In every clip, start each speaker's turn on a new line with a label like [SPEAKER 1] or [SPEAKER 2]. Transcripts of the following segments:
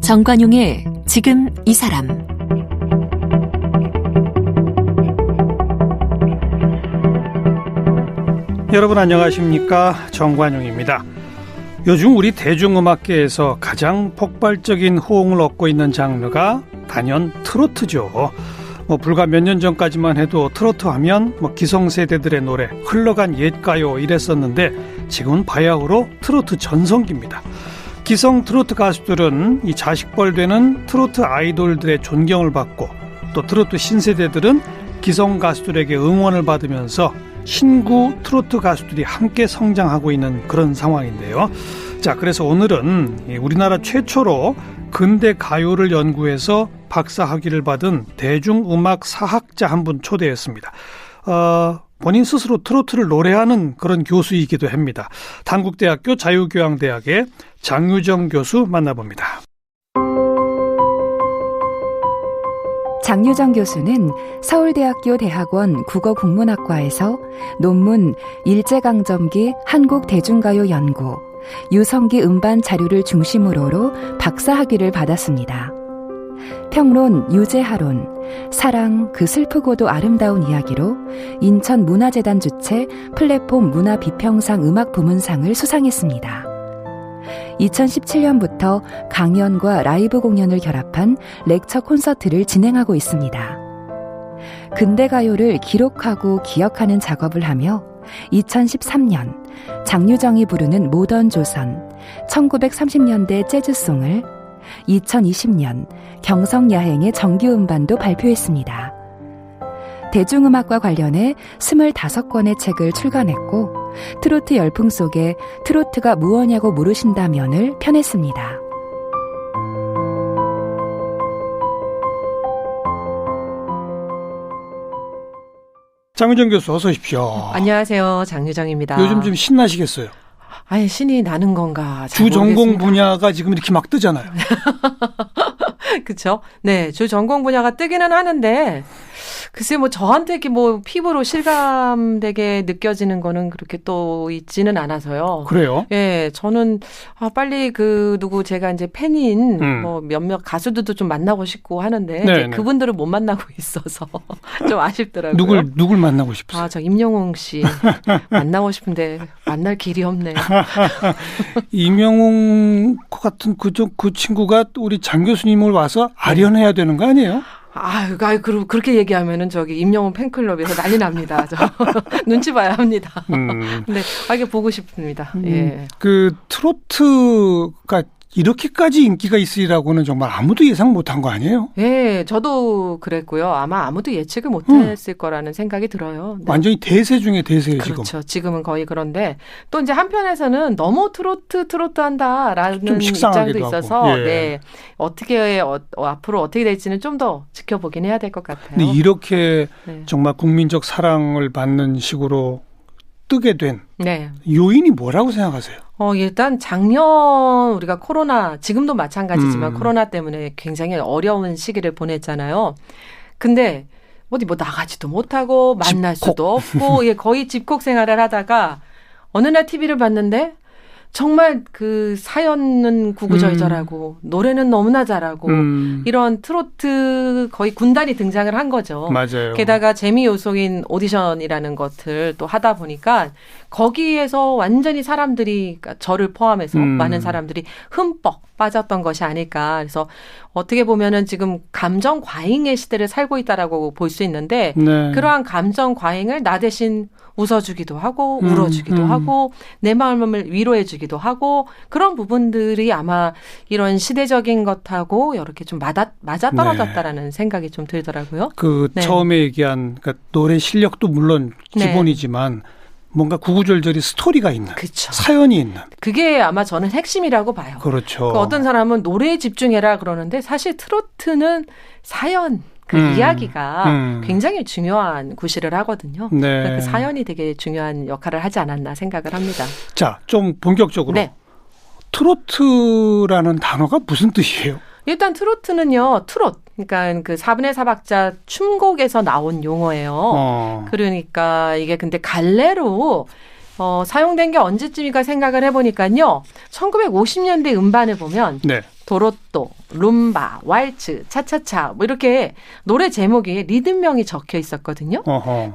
[SPEAKER 1] 정관용의 지금 이 사람.
[SPEAKER 2] 여러분 안녕하십니까? 정관용입니다. 요즘 우리 대중음악계에서 가장 폭발적인 호응을 얻고 있는 장르가 단연 트로트죠. 불과 몇 년 전까지만 해도 트로트 하면 기성세대들의 노래, 흘러간 옛가요 이랬었는데 지금은 바야흐로 트로트 전성기입니다. 기성 트로트 가수들은 이 자식벌 되는 트로트 아이돌들의 존경을 받고, 또 트로트 신세대들은 기성 가수들에게 응원을 받으면서 신구 트로트 가수들이 함께 성장하고 있는 그런 상황인데요. 자, 그래서 오늘은 우리나라 최초로 근대 가요를 연구해서 박사학위를 받은 대중음악 사학자 한 분 초대했습니다. 본인 스스로 트로트를 노래하는 그런 교수이기도 합니다. 단국대학교 자유교양대학의 장유정 교수 만나봅니다.
[SPEAKER 3] 장유정 교수는 서울대학교 대학원 국어국문학과에서 논문 일제강점기 한국대중가요 연구, 유성기 음반 자료를 중심으로로 박사학위를 받았습니다. 평론 유재하론, 사랑 그 슬프고도 아름다운 이야기로 인천문화재단 주최 플랫폼 문화비평상 음악부문상을 수상했습니다. 2017년부터 강연과 라이브 공연을 결합한 렉처 콘서트를 진행하고 있습니다. 근대가요를 기록하고 기억하는 작업을 하며 2013년 장유정이 부르는 모던 조선, 1930년대 재즈송을, 2020년 경성야행의 정규음반도 발표했습니다. 대중음악과 관련해 25권의 책을 출간했고, 트로트 열풍 속에 트로트가 무엇냐고 물으신다면을 펴냈습니다.
[SPEAKER 2] 장유정 교수 어서 오십시오.
[SPEAKER 4] 안녕하세요. 장유정입니다.
[SPEAKER 2] 요즘 좀 신나시겠어요?
[SPEAKER 4] 아니, 신이 나는 건가?
[SPEAKER 2] 주 전공 분야가 지금 이렇게 막 뜨잖아요.
[SPEAKER 4] 그렇죠. 네, 주 전공 분야가 뜨기는 하는데 글쎄 저한테 이렇게 피부로 실감되게 느껴지는 거는 그렇게 또 있지는 않아서요.
[SPEAKER 2] 그래요?
[SPEAKER 4] 예, 저는 빨리 제가 이제 팬인 몇몇 가수들도 좀 만나고 싶고 하는데 이제 그분들을 못 만나고 있어서 좀 아쉽더라고요.
[SPEAKER 2] 누굴 만나고 싶으세요?
[SPEAKER 4] 저 임영웅 씨 만나고 싶은데 만날 길이 없네요.
[SPEAKER 2] 임영웅 같은 그 친구가 우리 장 교수님을 와서 아련해야 되는 거 아니에요?
[SPEAKER 4] 그렇게 얘기하면은 임영웅 팬클럽에서 난리 납니다. 눈치 봐야 합니다. 근데 이게 보고 싶습니다. 예.
[SPEAKER 2] 그 트로트가 이렇게까지 인기가 있으리라고는 정말 아무도 예상 못한 거 아니에요?
[SPEAKER 4] 예, 저도 그랬고요. 아마 아무도 예측을 못했을 거라는 생각이 들어요. 네.
[SPEAKER 2] 완전히 대세 중에 대세예요, 지금.
[SPEAKER 4] 그렇죠. 지금은 거의 그런데 또 이제 한편에서는 너무 트로트 한다라는 입장도 있어서
[SPEAKER 2] 예.
[SPEAKER 4] 네, 앞으로 어떻게 될지는 좀 더 지켜보긴 해야 될 것 같아요.
[SPEAKER 2] 근데 이렇게 정말 국민적 사랑을 받는 식으로 뜨게 된 요인이 뭐라고 생각하세요?
[SPEAKER 4] 일단 작년 우리가 코로나, 지금도 마찬가지지만 코로나 때문에 굉장히 어려운 시기를 보냈잖아요. 근데 어디 나가지도 못하고 만날 수도 없고 거의 집콕 생활을 하다가 어느 날 TV를 봤는데 정말 그 사연은 구구절절하고 노래는 너무나 잘하고 이런 트로트 거의 군단이 등장을 한 거죠.
[SPEAKER 2] 맞아요.
[SPEAKER 4] 게다가 재미 요소인 오디션이라는 것을 또 하다 보니까 거기에서 완전히 사람들이, 그러니까 저를 포함해서 많은 사람들이 흠뻑 빠졌던 것이 아닐까. 그래서 어떻게 보면은 지금 감정 과잉의 시대를 살고 있다라고 볼 수 있는데 그러한 감정 과잉을 나 대신 웃어주기도 하고 울어주기도 하고 내 마음을 위로해주기도 하고 그런 부분들이 아마 이런 시대적인 것하고 이렇게 좀 맞아떨어졌다라는 생각이 좀 들더라고요.
[SPEAKER 2] 처음에 얘기한 노래 실력도 물론 기본이지만 뭔가 구구절절이 스토리가 있는,
[SPEAKER 4] 그쵸.
[SPEAKER 2] 사연이 있는.
[SPEAKER 4] 그게 아마 저는 핵심이라고 봐요.
[SPEAKER 2] 그렇죠.
[SPEAKER 4] 어떤 사람은 노래에 집중해라 그러는데 사실 트로트는 사연, 이야기가 굉장히 중요한 구실을 하거든요. 그 사연이 되게 중요한 역할을 하지 않았나 생각을 합니다.
[SPEAKER 2] 자, 좀 본격적으로. 트로트라는 단어가 무슨 뜻이에요?
[SPEAKER 4] 일단 트로트는요, 트롯. 그러니까 그 4분의 4박자 춤곡에서 나온 용어예요. 그러니까 이게 근데 갈래로 사용된 게 언제쯤인가 생각을 해보니까요. 1950년대 음반을 보면
[SPEAKER 2] 네.
[SPEAKER 4] 도로또, 룸바, 왈츠, 차차차 뭐 이렇게 노래 제목에 리듬명이 적혀 있었거든요.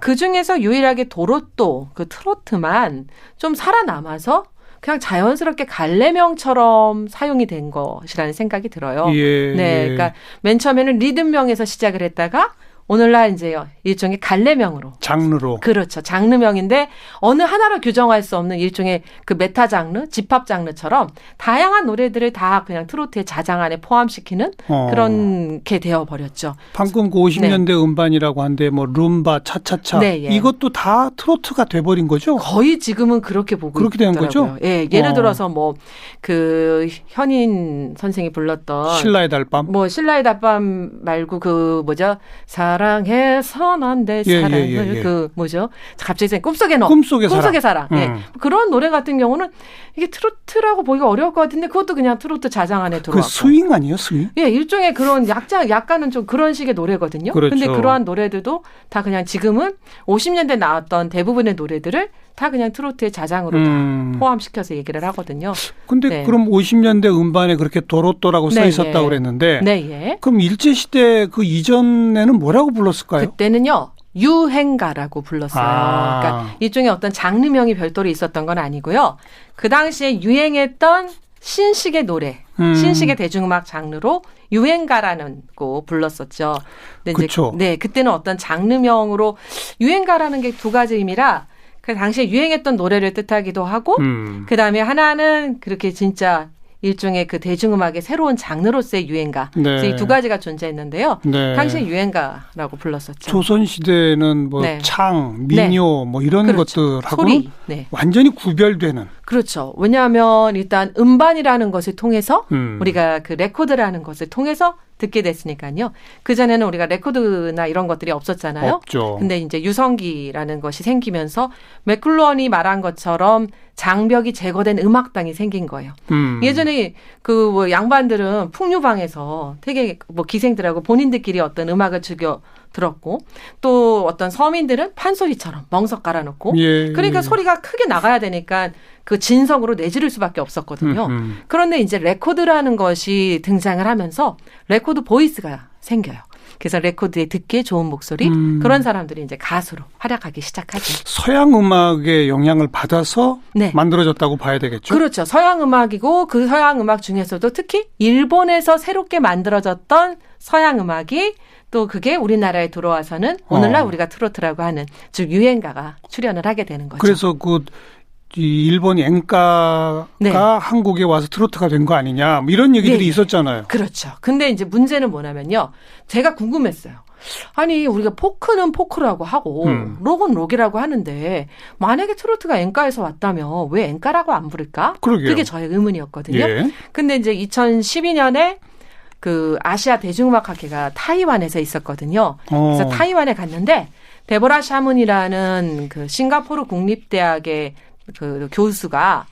[SPEAKER 4] 그중에서 유일하게 도로또, 그 트로트만 좀 살아남아서 그냥 자연스럽게 갈래명처럼 사용이 된 것이라는 생각이 들어요.
[SPEAKER 2] 예,
[SPEAKER 4] 네, 그러니까 맨 처음에는 리듬명에서 시작을 했다가 오늘날 이제 일종의 갈래명으로.
[SPEAKER 2] 장르로.
[SPEAKER 4] 그렇죠. 장르명인데 어느 하나로 규정할 수 없는 일종의 그 메타 장르, 집합 장르처럼 다양한 노래들을 다 그냥 트로트의 자장 안에 포함시키는 그런 게 되어버렸죠.
[SPEAKER 2] 방금 그 50년대 음반이라고 한데 뭐 룸바, 차차차 이것도 다 트로트가 돼버린 거죠?
[SPEAKER 4] 거의 지금은 그렇게 보고
[SPEAKER 2] 그렇게 된 거죠?
[SPEAKER 4] 예, 예를 들어서 뭐 그 현인 선생이 불렀던
[SPEAKER 2] 신라의 달밤?
[SPEAKER 4] 뭐 신라의 달밤 말고 그 뭐죠? 사랑해선 안 돼 사랑을 그 뭐죠? 갑자기 생각 꿈속의 사랑. 예. 그런 노래 같은 경우는 이게 트로트라고 보기가 어려울 것 같은데 그것도 그냥 트로트 자장 안에 들어왔고.
[SPEAKER 2] 그 스윙 아니에요, 스윙?
[SPEAKER 4] 예, 일종의 그런 약간은 좀 그런 식의 노래거든요.
[SPEAKER 2] 그렇죠.
[SPEAKER 4] 근데 그러한 노래들도 다 그냥 지금은 50년대 나왔던 대부분의 노래들을 다 그냥 트로트의 자장으로 다 포함시켜서 얘기를 하거든요.
[SPEAKER 2] 근데 그럼 50년대 음반에 그렇게 도로또라고 써 있었다고 그랬는데 그럼 일제시대 그 이전에는 뭐라고 불렀을까요?
[SPEAKER 4] 그때는요. 유행가라고 불렀어요. 그러니까 일종의 어떤 장르명이 별도로 있었던 건 아니고요. 그 당시에 유행했던 신식의 노래, 신식의 대중음악 장르로 유행가라는 거 불렀었죠.
[SPEAKER 2] 그렇죠.
[SPEAKER 4] 네, 그때는 어떤 장르명으로 유행가라는 게 두 가지 의미라 그 당시에 유행했던 노래를 뜻하기도 하고 그다음에 하나는 그렇게 진짜 일종의 그 대중음악의 새로운 장르로서의 유행가. 그래서 이 두 가지가 존재했는데요. 당시에 유행가라고 불렀었죠.
[SPEAKER 2] 조선시대는 뭐 창, 민요 뭐 이런 것들하고는 완전히 구별되는.
[SPEAKER 4] 그렇죠. 왜냐하면 일단 음반이라는 것을 통해서 우리가 그 레코드라는 것을 통해서 듣게 됐으니까요. 그전에는 우리가 레코드나 이런 것들이 없었잖아요.
[SPEAKER 2] 없죠.
[SPEAKER 4] 근데 이제 유성기라는 것이 생기면서 맥클루언이 말한 것처럼 장벽이 제거된 음악당이 생긴 거예요. 예전에 그 뭐 양반들은 풍류방에서 되게 뭐 기생들하고 본인들끼리 어떤 음악을 즐겨 들었고 또 어떤 서민들은 판소리처럼 멍석 깔아놓고 그러니까 소리가 크게 나가야 되니까 그 진성으로 내지를 수밖에 없었거든요. 그런데 이제 레코드라는 것이 등장을 하면서 레코드 보이스가 생겨요. 그래서 레코드에 듣기에 좋은 목소리 그런 사람들이 이제 가수로 활약하기 시작하죠.
[SPEAKER 2] 서양 음악의 영향을 받아서 만들어졌다고 봐야 되겠죠?
[SPEAKER 4] 그렇죠. 서양 음악이고 그 서양 음악 중에서도 특히 일본에서 새롭게 만들어졌던 서양 음악이 또 그게 우리나라에 들어와서는 오늘날 우리가 트로트라고 하는 즉 유행가가 출연을 하게 되는 거죠.
[SPEAKER 2] 그래서 그 이 일본 엔카가 한국에 와서 트로트가 된 거 아니냐 뭐 이런 얘기들이 있었잖아요.
[SPEAKER 4] 그렇죠. 근데 이제 문제는 뭐냐면요. 제가 궁금했어요. 아니 우리가 포크는 포크라고 하고 록은 록이라고 하는데 만약에 트로트가 엔카에서 왔다면 왜 엔카라고 안 부를까?
[SPEAKER 2] 그러게요.
[SPEAKER 4] 그게 저의 의문이었거든요. 근데 이제 2012년에 그 아시아 대중음악학회가 타이완에서 있었거든요. 그래서 타이완에 갔는데 데보라 샤문이라는 그 싱가포르 국립대학의 그 교수가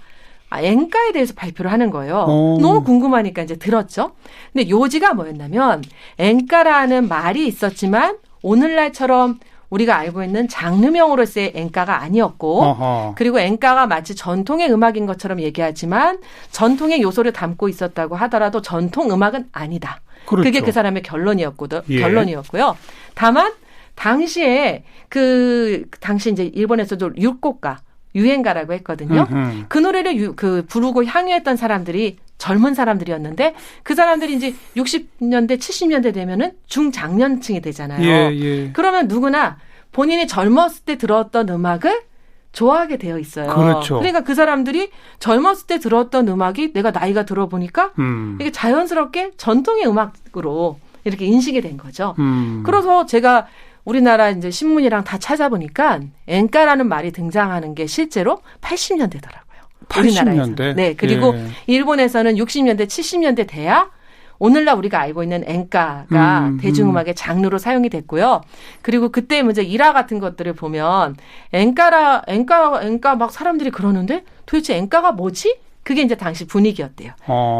[SPEAKER 4] 엔카에 대해서 발표를 하는 거예요. 너무 궁금하니까 이제 들었죠. 근데 요지가 뭐였냐면 엔카라는 말이 있었지만 오늘날처럼 우리가 알고 있는 장르명으로서의 엔카가 아니었고 그리고 엔카가 마치 전통의 음악인 것처럼 얘기하지만 전통의 요소를 담고 있었다고 하더라도 전통 음악은 아니다.
[SPEAKER 2] 그렇죠.
[SPEAKER 4] 그게 그 사람의 결론이었고요. 다만 당시에 당시 이제 일본에서도 율곡가 유행가라고 했거든요. 그 노래를 부르고 향유했던 사람들이 젊은 사람들이었는데 그 사람들이 이제 60년대, 70년대 되면은 중장년층이 되잖아요. 그러면 누구나 본인이 젊었을 때 들었던 음악을 좋아하게 되어 있어요.
[SPEAKER 2] 그렇죠.
[SPEAKER 4] 그러니까 그 사람들이 젊었을 때 들었던 음악이 내가 나이가 들어보니까 이게 자연스럽게 전통의 음악으로 이렇게 인식이 된 거죠. 그래서 제가 우리나라 이제 신문이랑 다 찾아보니까 엔카라는 말이 등장하는 게 실제로 80년대더라고요.
[SPEAKER 2] 80년대?
[SPEAKER 4] 네. 그리고 일본에서는 60년대, 70년대 돼야 오늘날 우리가 알고 있는 엔카가 대중음악의 장르로 사용이 됐고요. 그리고 그때 이제 일화 같은 것들을 보면 엔카 막 사람들이 그러는데 도대체 엔카가 뭐지? 그게 이제 당시 분위기였대요.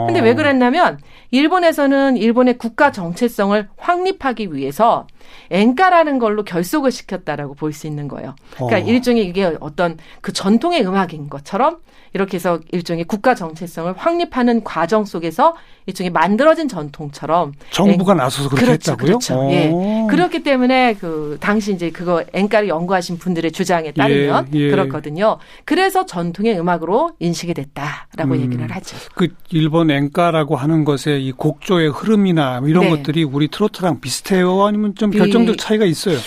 [SPEAKER 4] 근데 왜 그랬냐면 일본에서는 일본의 국가 정체성을 확립하기 위해서 엔카라는 걸로 결속을 시켰다라고 볼 수 있는 거예요. 그러니까 일종의 이게 어떤 그 전통의 음악인 것처럼 이렇게 해서 일종의 국가 정체성을 확립하는 과정 속에서 일종의 만들어진 전통처럼
[SPEAKER 2] 정부가 나서서 그렇게
[SPEAKER 4] 그렇죠,
[SPEAKER 2] 했다고요?
[SPEAKER 4] 그렇죠. 예. 그렇기 때문에 그 당시 이제 그거 엔카를 연구하신 분들의 주장에 따르면 그렇거든요. 그래서 전통의 음악으로 인식이 됐다라고 얘기를 하죠.
[SPEAKER 2] 그 일본 엔카라고 하는 것의 이 곡조의 흐름이나 이런 것들이 우리 트로트랑 비슷해요? 아니면 좀 결정적 차이가 있어요?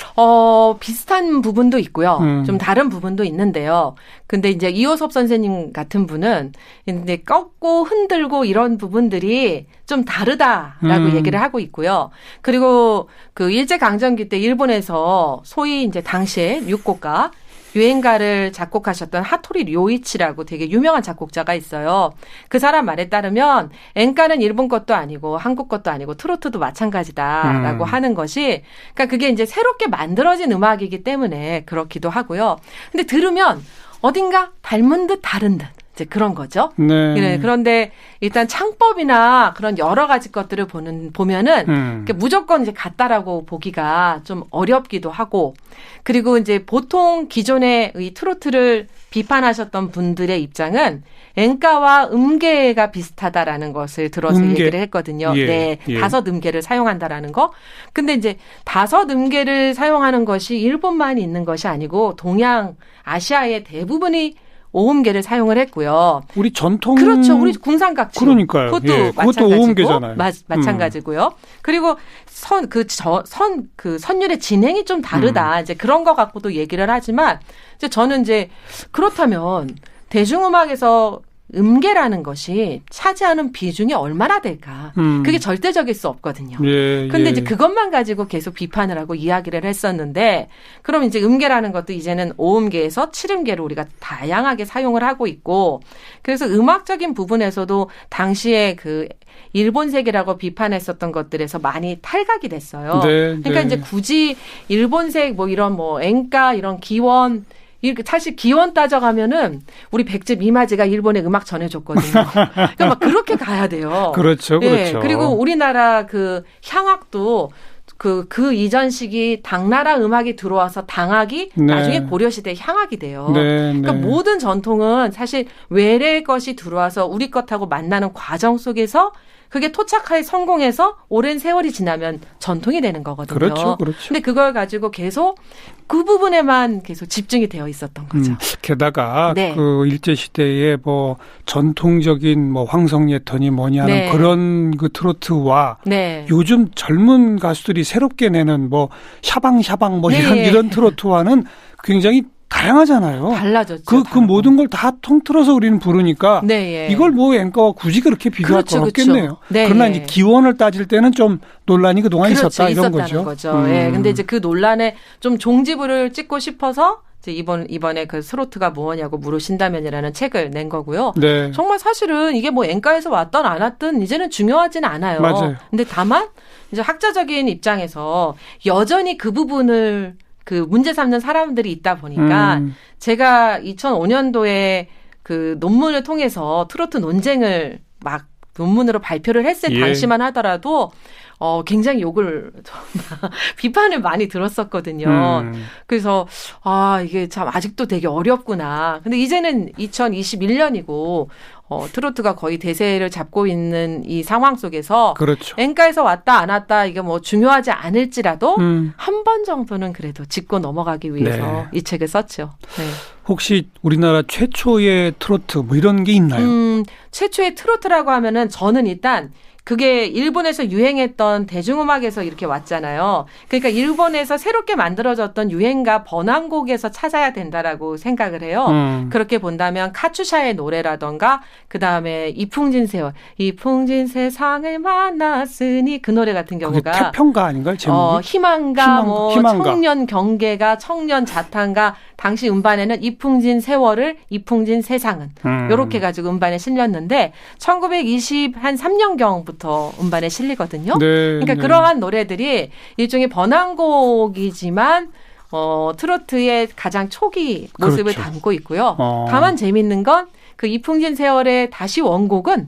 [SPEAKER 4] 비슷한 부분도 있고요. 좀 다른 부분도 있는데요. 근데 이제 이호섭 선생님 같은 분은 이제 꺾고 흔들고 이런 부분들이 좀 다르다라고 얘기를 하고 있고요. 그리고 그 일제강점기 때 일본에서 소위 이제 당시에 육고가 유행가를 작곡하셨던 하토리 료이치라고 되게 유명한 작곡자가 있어요. 그 사람 말에 따르면 엔카는 일본 것도 아니고 한국 것도 아니고 트로트도 마찬가지다라고 하는 것이 그러니까 그게 이제 새롭게 만들어진 음악이기 때문에 그렇기도 하고요. 근데 들으면 어딘가 닮은 듯 다른 듯 이제 그런 거죠. 네. 그런데 일단 창법이나 그런 여러 가지 것들을 보면은 무조건 이제 같다라고 보기가 좀 어렵기도 하고 그리고 이제 보통 기존의 이 트로트를 비판하셨던 분들의 입장은 엔카와 음계가 비슷하다라는 것을 들어서 얘기를 했거든요. 네, 다섯 음계를 사용한다라는 거. 근데 이제 다섯 음계를 사용하는 것이 일본만 있는 것이 아니고 동양, 아시아의 대부분이 오음계를 사용을 했고요.
[SPEAKER 2] 우리 전통
[SPEAKER 4] 그렇죠. 우리 궁상각주.
[SPEAKER 2] 그러니까요.
[SPEAKER 4] 그것도
[SPEAKER 2] 그것도 오음계잖아요.
[SPEAKER 4] 마찬가지고요. 그리고 선율의 진행이 좀 다르다. 이제 그런 거 갖고도 얘기를 하지만 이제 저는 이제 그렇다면 대중음악에서 음계라는 것이 차지하는 비중이 얼마나 될까? 그게 절대적일 수 없거든요. 근데 이제 그것만 가지고 계속 비판을 하고 이야기를 했었는데 그럼 이제 음계라는 것도 이제는 5음계에서 7음계로 우리가 다양하게 사용을 하고 있고 그래서 음악적인 부분에서도 당시에 그 일본색이라고 비판했었던 것들에서 많이 탈각이 됐어요. 그러니까 이제 굳이 일본색 뭐 이런 뭐 엔카 이런 기원 사실 기원 따져가면은 우리 백제 미마지가 일본에 음악 전해줬거든요. 그러니까 막 그렇게 가야 돼요.
[SPEAKER 2] 그렇죠, 그렇죠.
[SPEAKER 4] 그리고 우리나라 그 향악도 그 이전 시기 당나라 음악이 들어와서 당악이 나중에 고려시대 향악이 돼요. 그러니까 모든 전통은 사실 외래의 것이 들어와서 우리 것하고 만나는 과정 속에서 그게 토착하에 성공해서 오랜 세월이 지나면 전통이 되는 거거든요.
[SPEAKER 2] 그렇죠.
[SPEAKER 4] 근데 그걸 가지고 계속 그 부분에만 계속 집중이 되어 있었던 거죠.
[SPEAKER 2] 게다가 그 일제 시대에 뭐 전통적인 뭐 황성예턴이 뭐냐는 그런 그 트로트와 요즘 젊은 가수들이 새롭게 내는 뭐 샤방샤방 뭐 이런 트로트와는 굉장히 다양하잖아요.
[SPEAKER 4] 달라졌죠.
[SPEAKER 2] 그 모든 걸 다 통틀어서 우리는 부르니까 이걸 뭐 엔카와 굳이 그렇게 비교할 건 없겠네요. 그러나 이제 기원을 따질 때는 좀 논란이 그동안 있었다 이런 거죠.
[SPEAKER 4] 근데 이제 그 논란에 좀 종지부를 찍고 싶어서 이제 이번에 그 트로트가 뭐냐고 물으신다면이라는 책을 낸 거고요. 정말 사실은 이게 뭐 엔카에서 왔든 안 왔든 이제는 중요하진 않아요.
[SPEAKER 2] 맞아요.
[SPEAKER 4] 근데 다만 이제 학자적인 입장에서 여전히 그 부분을 그 문제 삼는 사람들이 있다 보니까 제가 2005년도에 그 논문을 통해서 트로트 논쟁을 막 논문으로 발표를 했을 당시만 하더라도 굉장히 욕을 비판을 많이 들었었거든요. 그래서 이게 참 아직도 되게 어렵구나. 근데 이제는 2021년이고 트로트가 거의 대세를 잡고 있는 이 상황 속에서 엔카에서 왔다 안 왔다 이게 뭐 중요하지 않을지라도 한 번 정도는 그래도 짚고 넘어가기 위해서 이 책을 썼죠.
[SPEAKER 2] 혹시 우리나라 최초의 트로트 뭐 이런 게 있나요?
[SPEAKER 4] 최초의 트로트라고 하면은 저는 일단 그게 일본에서 유행했던 대중음악에서 이렇게 왔잖아요. 그러니까 일본에서 새롭게 만들어졌던 유행가 번안곡에서 찾아야 된다라고 생각을 해요. 그렇게 본다면 카츄샤의 노래라던가 그다음에 이풍진 세월, 이풍진 세상을 만났으니 그 노래 같은 경우가
[SPEAKER 2] 태평가 아닌가요? 제목이?
[SPEAKER 4] 희망가, 청년 경계가, 청년 자탄가 당시 음반에는 이풍진 세월을 이풍진 세상은 이렇게 가지고 음반에 실렸는데 1923년경부터 음반에 실리거든요. 그러니까 그러한 노래들이 일종의 번안곡이지만 트로트의 가장 초기 모습을 담고 있고요. 다만 재밌는 건 그 이풍진 세월의 다시 원곡은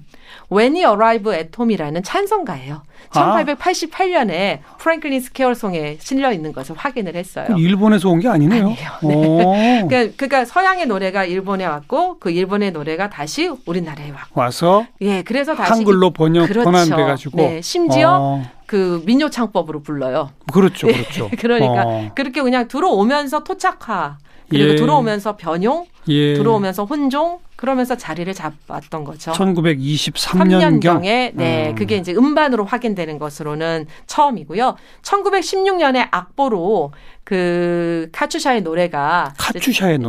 [SPEAKER 4] When You Arrive at Home이라는 찬송가예요. 1888년에 프랭클린 스퀘어송에 실려 있는 것을 확인을 했어요.
[SPEAKER 2] 일본에서 온 게 아니네요.
[SPEAKER 4] 아니에요. 네. 그러니까 서양의 노래가 일본에 왔고 그 일본의 노래가 다시 우리나라에 왔고
[SPEAKER 2] 와서
[SPEAKER 4] 예, 그래서 다시
[SPEAKER 2] 한글로 번안돼 가지고
[SPEAKER 4] 네, 심지어 그 민요 창법으로 불러요.
[SPEAKER 2] 그렇죠. 그렇죠.
[SPEAKER 4] 그러니까 그렇게 그냥 들어오면서 토착화 그리고 들어오면서 변용, 들어오면서 혼종, 그러면서 자리를 잡았던 거죠.
[SPEAKER 2] 1923년경에
[SPEAKER 4] 네, 그게 이제 음반으로 확인되는 것으로는 처음이고요. 1916년에 악보로 그 카츄샤의 노래가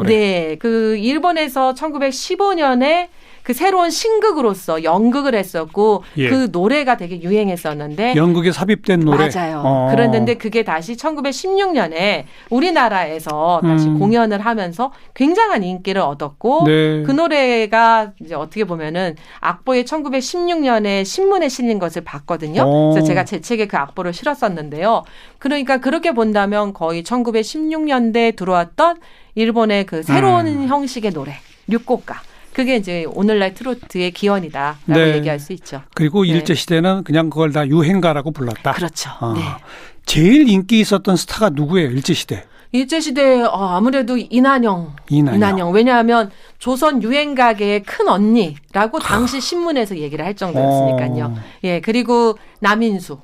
[SPEAKER 4] 네, 그 일본에서 1915년에 그 새로운 신극으로서 연극을 했었고 그 노래가 되게 유행했었는데
[SPEAKER 2] 연극에 삽입된 노래
[SPEAKER 4] 맞아요. 그랬는데 그게 다시 1916년에 우리나라에서 다시 공연을 하면서 굉장한 인기를 얻었고 그 노래가 이제 어떻게 보면은 악보에 1916년에 신문에 실린 것을 봤거든요. 그래서 제가 제 책에 그 악보를 실었었는데요. 그러니까 그렇게 본다면 거의 1916년대에 들어왔던 일본의 그 새로운 형식의 노래, 류곡가. 그게 이제 오늘날 트로트의 기원이다라고 얘기할 수 있죠.
[SPEAKER 2] 그리고 일제시대는 그냥 그걸 다 유행가라고 불렀다.
[SPEAKER 4] 그렇죠. 네.
[SPEAKER 2] 제일 인기 있었던 스타가 누구예요? 일제시대.
[SPEAKER 4] 일제시대 아무래도 이난영. 왜냐하면 조선 유행가계의 큰 언니라고 당시 신문에서 얘기를 할 정도였으니까요. 예, 그리고 남인수.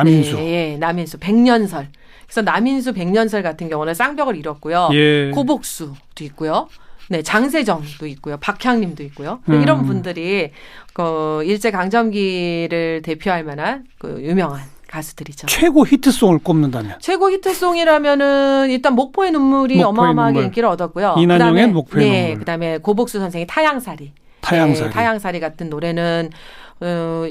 [SPEAKER 4] 네, 남인수. 백년설. 그래서 남인수 백년설 같은 경우는 쌍벽을 잃었고요. 고복수도 있고요. 네, 장세정도 있고요. 박향림도 있고요. 이런 분들이 그 일제 강점기를 대표할 만한 그 유명한 가수들이죠.
[SPEAKER 2] 최고 히트송을 꼽는다면?
[SPEAKER 4] 최고 히트송이라면은 일단 목포의 눈물이 어마어마하게 인기를 얻었고요.
[SPEAKER 2] 이난영의 목포의 눈물.
[SPEAKER 4] 네, 그다음에 고복수 선생의 타양살이. 네, 타양살이 같은 노래는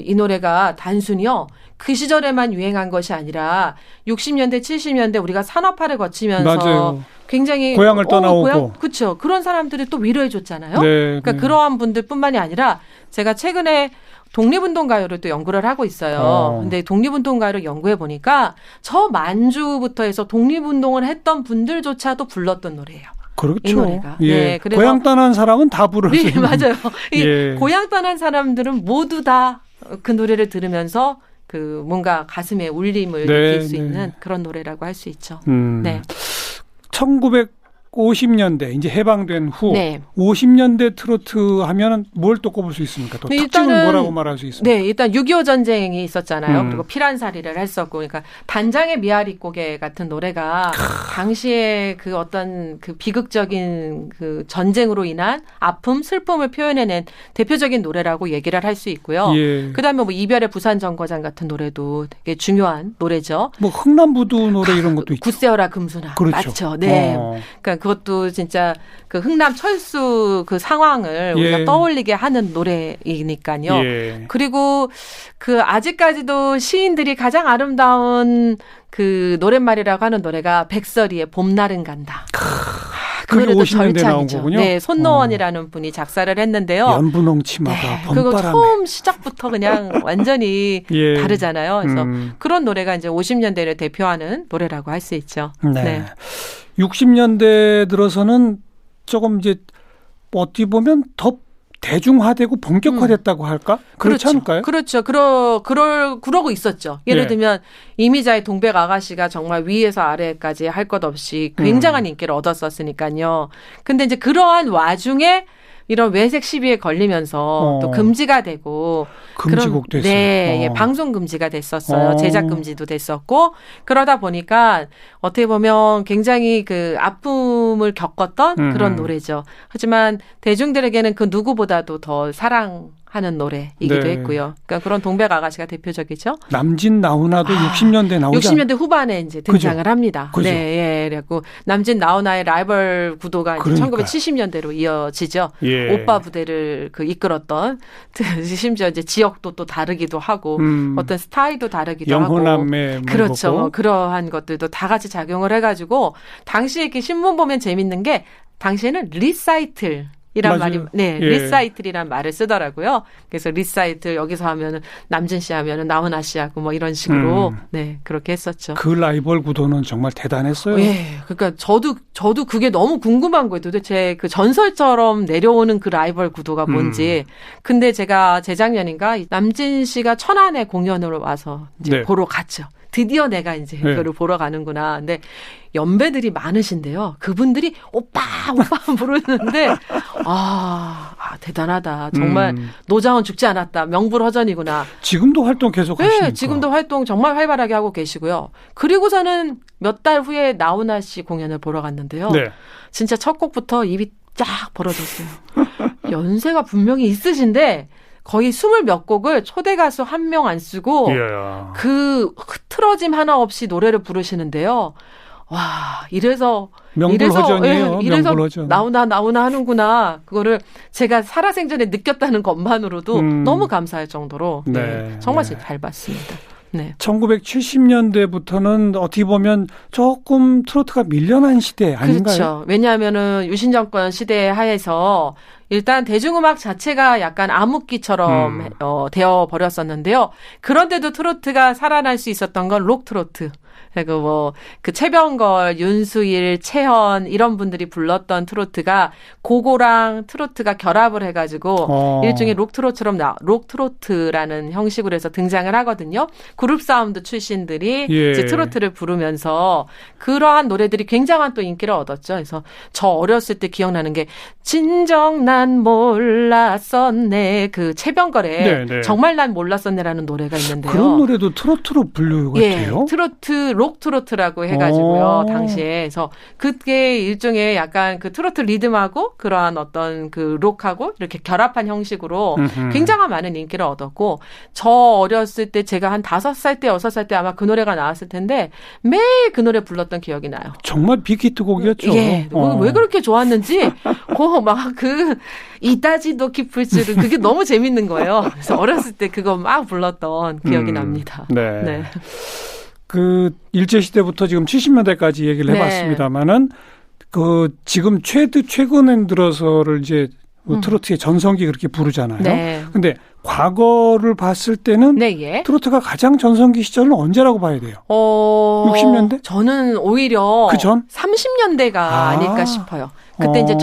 [SPEAKER 4] 이 노래가 단순히요. 그 시절에만 유행한 것이 아니라 60년대, 70년대 우리가 산업화를 거치면서
[SPEAKER 2] 맞아요.
[SPEAKER 4] 굉장히
[SPEAKER 2] 고향을 떠나오고
[SPEAKER 4] 그렇죠. 그런 사람들이 또 위로해 줬잖아요. 그러니까 그러한 분들뿐만이 아니라 제가 최근에 독립운동가요를 또 연구를 하고 있어요. 근데 독립운동가요를 연구해 보니까 저 만주부터 해서 독립운동을 했던 분들조차도 불렀던 노래예요.
[SPEAKER 2] 그렇죠.
[SPEAKER 4] 이 노래가.
[SPEAKER 2] 네, 그래서 고향 떠난 사람은 다 부를 수 있는.
[SPEAKER 4] 맞아요. 고향 떠난 사람들은 모두 다 그 노래를 들으면서 그 뭔가 가슴에 울림을 느낄 수 있는 그런 노래라고 할 수 있죠. 네.
[SPEAKER 2] 1950년대 이제 해방된 후 50년대 트로트 하면은 뭘 또 꼽을 수 있습니까? 또 특징은 뭐라고 말할 수 있습니까?
[SPEAKER 4] 네, 일단 6.25 전쟁이 있었잖아요. 그리고 피란살이를 했었고, 그러니까 단장의 미아리 고개 같은 노래가 당시에 그 어떤 그 비극적인 그 전쟁으로 인한 아픔, 슬픔을 표현해낸 대표적인 노래라고 얘기를 할 수 있고요. 그다음에 뭐 이별의 부산 정거장 같은 노래도 되게 중요한 노래죠.
[SPEAKER 2] 뭐 흥남부두 노래 이런 것도 있죠.
[SPEAKER 4] 굳세어라 금수나.
[SPEAKER 2] 그렇죠.
[SPEAKER 4] 맞죠. 네. 그러니까 그것도 진짜 그 흥남 철수 그 상황을 우리가 떠올리게 하는 노래이니까요. 그리고 그 아직까지도 시인들이 가장 아름다운 그 노랫말이라고 하는 노래가 백설이의 봄날은 간다. 그 노래도 절창이죠. 네, 손노원이라는 분이 작사를 했는데요.
[SPEAKER 2] 연분홍 치마가 봄바람에.
[SPEAKER 4] 그거 처음 시작부터 그냥 완전히 다르잖아요. 그래서 그런 노래가 이제 50년대를 대표하는 노래라고 할 수 있죠.
[SPEAKER 2] 네. 60년대 들어서는 조금 이제 어떻게 보면 더 대중화되고 본격화됐다고 할까? 그렇지 않을까요?
[SPEAKER 4] 그렇죠. 그러고 있었죠. 예를 들면 이미자의 동백 아가씨가 정말 위에서 아래까지 할 것 없이 굉장한 인기를 얻었었으니까요. 근데 이제 그러한 와중에 이런 외색 시비에 걸리면서 또 금지가 되고
[SPEAKER 2] 금지곡 됐어요.
[SPEAKER 4] 네, 방송 금지가 됐었어요. 제작 금지도 됐었고 그러다 보니까 어떻게 보면 굉장히 그 아픔을 겪었던 그런 노래죠. 하지만 대중들에게는 그 누구보다도 더 사랑하는 노래이기도 했고요. 그러니까 그런 동백 아가씨가 대표적이죠.
[SPEAKER 2] 남진 나훈아도 60년대 나오죠.
[SPEAKER 4] 60년대 후반에 이제 등장을 합니다.
[SPEAKER 2] 그죠.
[SPEAKER 4] 네, 그래갖고 남진 나훈아의 라이벌 구도가 이제 1970년대로 이어지죠. 오빠 부대를 그 이끌었던 심지어 이제 지역도 또 다르기도 하고 어떤 스타일도 다르기도
[SPEAKER 2] 영호남매
[SPEAKER 4] 하고 그렇죠. 그러한 것들도 다 같이 작용을 해가지고 당시에 이렇게 신문 보면 재밌는 게 당시에는 리사이틀 이란
[SPEAKER 2] 맞아요.
[SPEAKER 4] 말이 네,
[SPEAKER 2] 예.
[SPEAKER 4] 리사이틀이란 말을 쓰더라고요. 그래서 리사이틀 여기서 하면은 남진 씨 하면은 나훈아 씨 하고 뭐 이런 식으로 네, 그렇게 했었죠.
[SPEAKER 2] 그 라이벌 구도는 정말 대단했어요.
[SPEAKER 4] 예. 그러니까 저도 그게 너무 궁금한 거예요. 도대체 그 전설처럼 내려오는 그 라이벌 구도가 뭔지. 근데 제가 재작년인가 남진 씨가 천안에 공연으로 와서 이제
[SPEAKER 2] 네.
[SPEAKER 4] 보러 갔죠. 드디어 내가 이제
[SPEAKER 2] 네.
[SPEAKER 4] 그거를 보러 가는구나. 근데 연배들이 많으신데요. 그분들이 오빠 부르는데 대단하다. 정말 노자원 죽지 않았다. 명불허전이구나.
[SPEAKER 2] 지금도 활동 계속 하시니까.
[SPEAKER 4] 네, 지금도 활동 정말 활발하게 하고 계시고요. 그리고서는 몇 달 후에 나훈아 씨 공연을 보러 갔는데요.
[SPEAKER 2] 네.
[SPEAKER 4] 진짜 첫 곡부터 입이 쫙 벌어졌어요. 연세가 분명히 있으신데 거의 20몇 곡을 초대 가수 한 명 안 쓰고
[SPEAKER 2] 이야.
[SPEAKER 4] 그 흐트러짐 하나 없이 노래를 부르시는데요. 와, 이래서
[SPEAKER 2] 명불허전이에요.
[SPEAKER 4] 이래서
[SPEAKER 2] 명불허전.
[SPEAKER 4] 나오나 하는구나. 그거를 제가 살아생전에 느꼈다는 것만으로도 너무 감사할 정도로
[SPEAKER 2] 네.
[SPEAKER 4] 정말
[SPEAKER 2] 네.
[SPEAKER 4] 잘 봤습니다. 네.
[SPEAKER 2] 1970년대부터는 어떻게 보면 조금 트로트가 밀려난 시대 아닌가요?
[SPEAKER 4] 그렇죠. 왜냐하면은 유신 정권 시대 하에서 일단 대중음악 자체가 약간 암흑기처럼 되어 버렸었는데요. 그런데도 트로트가 살아날 수 있었던 건 록 트로트. 그 최병걸, 윤수일, 채헌 이런 분들이 불렀던 트로트가 고고랑 트로트가 결합을 해가지고 일종의 록트로트처럼 록트로트라는 형식으로 해서 등장을 하거든요. 그룹 사운드 출신들이
[SPEAKER 2] 예.
[SPEAKER 4] 이제 트로트를 부르면서 그러한 노래들이 굉장한 또 인기를 얻었죠. 그래서 저 어렸을 때 기억나는 게 진정 난 몰랐었네. 그 최병걸의
[SPEAKER 2] 네.
[SPEAKER 4] 정말 난 몰랐었네라는 노래가 있는데요.
[SPEAKER 2] 그런 노래도 트로트로 분류가 돼요?
[SPEAKER 4] 트로트, 록 트로트라고 해가지고요. 당시에. 그래서 그게 일종의 약간 그 트로트 리듬하고 그러한 어떤 그 록하고 이렇게 결합한 형식으로 굉장한 많은 인기를 얻었고 저 어렸을 때 제가 한 5살 때, 6살 때 아마 그 노래가 나왔을 텐데 매일 그 노래 불렀던 기억이 나요.
[SPEAKER 2] 정말 빅히트곡이었죠.
[SPEAKER 4] 예. 왜 그렇게 좋았는지 이따지도 깊을 줄은 그게 너무 재밌는 거예요. 그래서 어렸을 때 그거 막 불렀던 기억이 납니다.
[SPEAKER 2] 네.
[SPEAKER 4] 네.
[SPEAKER 2] 그 일제시대부터 지금 70년대까지 얘기를 해봤습니다만은 지금 최근에 들어서를 이제 트로트의 전성기 그렇게 부르잖아요.
[SPEAKER 4] 네.
[SPEAKER 2] 근데 과거를 봤을 때는 트로트가 가장 전성기 시절은 언제라고 봐야 돼요? 60년대?
[SPEAKER 4] 저는 오히려
[SPEAKER 2] 그 전?
[SPEAKER 4] 30년대가 아닐까 싶어요. 그때 이제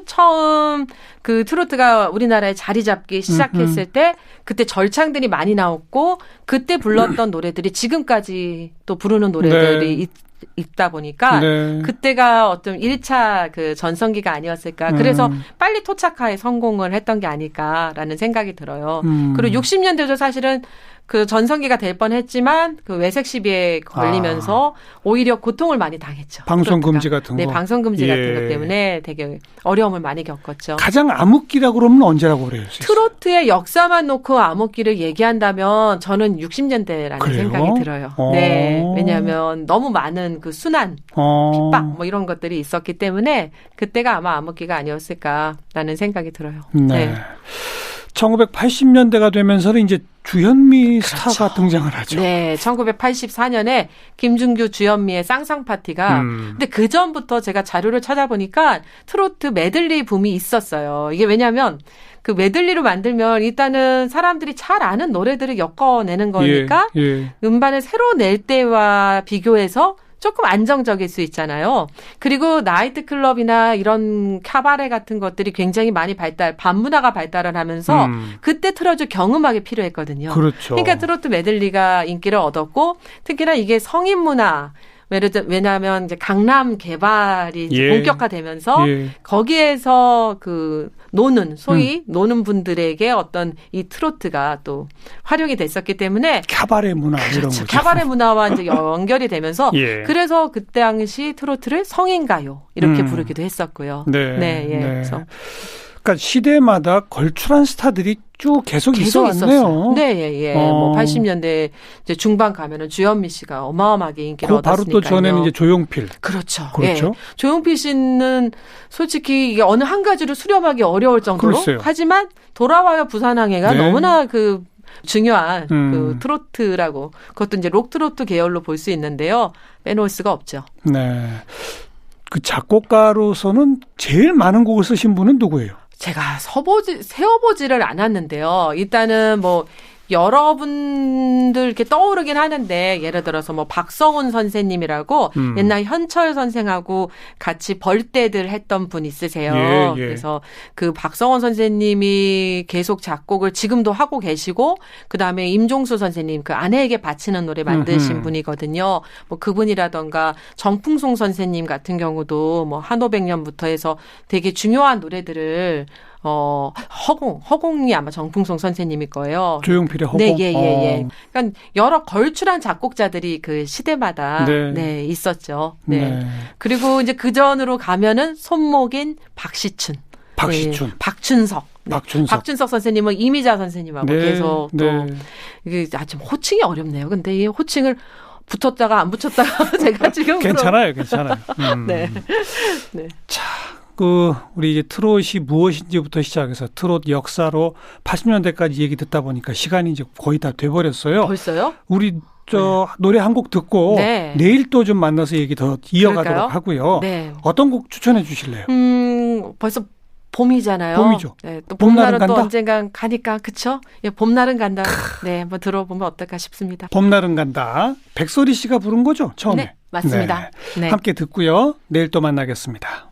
[SPEAKER 4] 처음 그 트로트가 우리나라에 자리 잡기 시작했을 때 그때 절창들이 많이 나왔고 그때 불렀던 노래들이 지금까지 또 부르는 노래들이 있다 보니까 그때가 어떤 1차 그 전성기가 아니었을까. 그래서 빨리 토착화에 성공을 했던 게 아닐까라는 생각이 들어요. 그리고 60년대도 사실은 그 전성기가 될 뻔했지만 그 외색 시비에 걸리면서 오히려 고통을 많이 당했죠.
[SPEAKER 2] 방송
[SPEAKER 4] 트로트가.
[SPEAKER 2] 금지 같은 거.
[SPEAKER 4] 네, 방송 금지 같은 것 때문에 되게 어려움을 많이 겪었죠.
[SPEAKER 2] 가장 암흑기라고 그러면 언제라고 그래요?
[SPEAKER 4] 트로트의 역사만 놓고 암흑기를 얘기한다면 저는 60년대라는 생각이 들어요. 네, 왜냐하면 너무 많은 그 순환, 핍박 뭐 이런 것들이 있었기 때문에 그때가 아마 암흑기가 아니었을까라는 생각이 들어요.
[SPEAKER 2] 네. 1980년대가 되면서는 이제 주현미 스타가 등장을 하죠.
[SPEAKER 4] 네, 1984년에 김준규, 주현미의 쌍쌍파티가 근데 그 전부터 제가 자료를 찾아보니까 트로트 메들리 붐이 있었어요. 이게 왜냐하면 그 메들리로 만들면 일단은 사람들이 잘 아는 노래들을 엮어내는 거니까 음반을 새로 낼 때와 비교해서 조금 안정적일 수 있잖아요. 그리고 나이트클럽이나 이런 카바레 같은 것들이 굉장히 많이 반문화가 발달을 하면서 그때 틀어줄 경음악이 필요했거든요.
[SPEAKER 2] 그렇죠.
[SPEAKER 4] 그러니까 트로트 메들리가 인기를 얻었고 특히나 이게 성인문화 왜냐하면 이제 강남 개발이 이제 본격화되면서 거기에서 그 소위 노는 분들에게 어떤 이 트로트가 또 활용이 됐었기 때문에
[SPEAKER 2] 카바레 문화 이런 거죠.
[SPEAKER 4] 카바레 문화와 이제 연결이 되면서 그래서 그때 당시 트로트를 성인가요 이렇게 부르기도 했었고요. 그래서
[SPEAKER 2] 그러니까 시대마다 걸출한 스타들이 쭉 계속 있었네요.
[SPEAKER 4] 네, 뭐 80년대 이제 중반 가면은 주현미 씨가 어마어마하게 인기를 얻었으니까요.
[SPEAKER 2] 바로 또 전에는 이제 조용필.
[SPEAKER 4] 그렇죠. 조용필 씨는 솔직히 이게 어느 한 가지로 수렴하기 어려울 정도로 하지만 돌아와요 부산항해가 너무나 그 중요한 그 트로트라고 그것도 이제 록 트로트 계열로 볼 수 있는데요. 빼놓을 수가 없죠.
[SPEAKER 2] 네. 그 작곡가로서는 제일 많은 곡을 쓰신 분은 누구예요?
[SPEAKER 4] 제가 세어보지를 않았는데요. 일단은 뭐 여러분들 이렇게 떠오르긴 하는데 예를 들어서 뭐 박성훈 선생님이라고 옛날 현철 선생하고 같이 벌떼들 했던 분 있으세요.
[SPEAKER 2] 예.
[SPEAKER 4] 그래서 그 박성훈 선생님이 계속 작곡을 지금도 하고 계시고 그다음에 임종수 선생님 그 아내에게 바치는 노래 만드신 분이거든요. 뭐 그분이라던가 정풍송 선생님 같은 경우도 뭐 한오백년부터 해서 되게 중요한 노래들을 허공이 아마 정풍송 선생님일 거예요.
[SPEAKER 2] 조용필의 허공.
[SPEAKER 4] 네, 예. 그러니까 여러 걸출한 작곡자들이 그 시대마다
[SPEAKER 2] 네.
[SPEAKER 4] 있었죠. 네.
[SPEAKER 2] 네.
[SPEAKER 4] 그리고 이제 그 전으로 가면은 손목인 박시춘. 네, 박춘석. 네. 박춘석 선생님은 이미자 선생님하고 계속 또 이게 좀 호칭이 어렵네요. 근데 이 호칭을 붙었다가 안 붙였다가 제가 지금
[SPEAKER 2] 괜찮아요.
[SPEAKER 4] 네.
[SPEAKER 2] 자. 우리 이제 트롯이 무엇인지부터 시작해서 트롯 역사로 80년대까지 얘기 듣다 보니까 시간이 이제 거의 다 돼버렸어요.
[SPEAKER 4] 벌써요?
[SPEAKER 2] 우리 노래 한 곡 듣고 내일 또 좀 만나서 얘기 더 이어가도록 그럴까요? 하고요. 네. 어떤 곡 추천해 주실래요?
[SPEAKER 4] 벌써 봄이잖아요.
[SPEAKER 2] 봄이죠.
[SPEAKER 4] 네, 또 봄날은 또 언젠간 가니까 그쵸? 예, 봄날은 간다. 네, 한번 들어보면 어떨까 싶습니다.
[SPEAKER 2] 봄날은 간다. 백소리 씨가 부른 거죠? 처음에.
[SPEAKER 4] 네, 맞습니다.
[SPEAKER 2] 네. 함께 듣고요. 내일 또 만나겠습니다.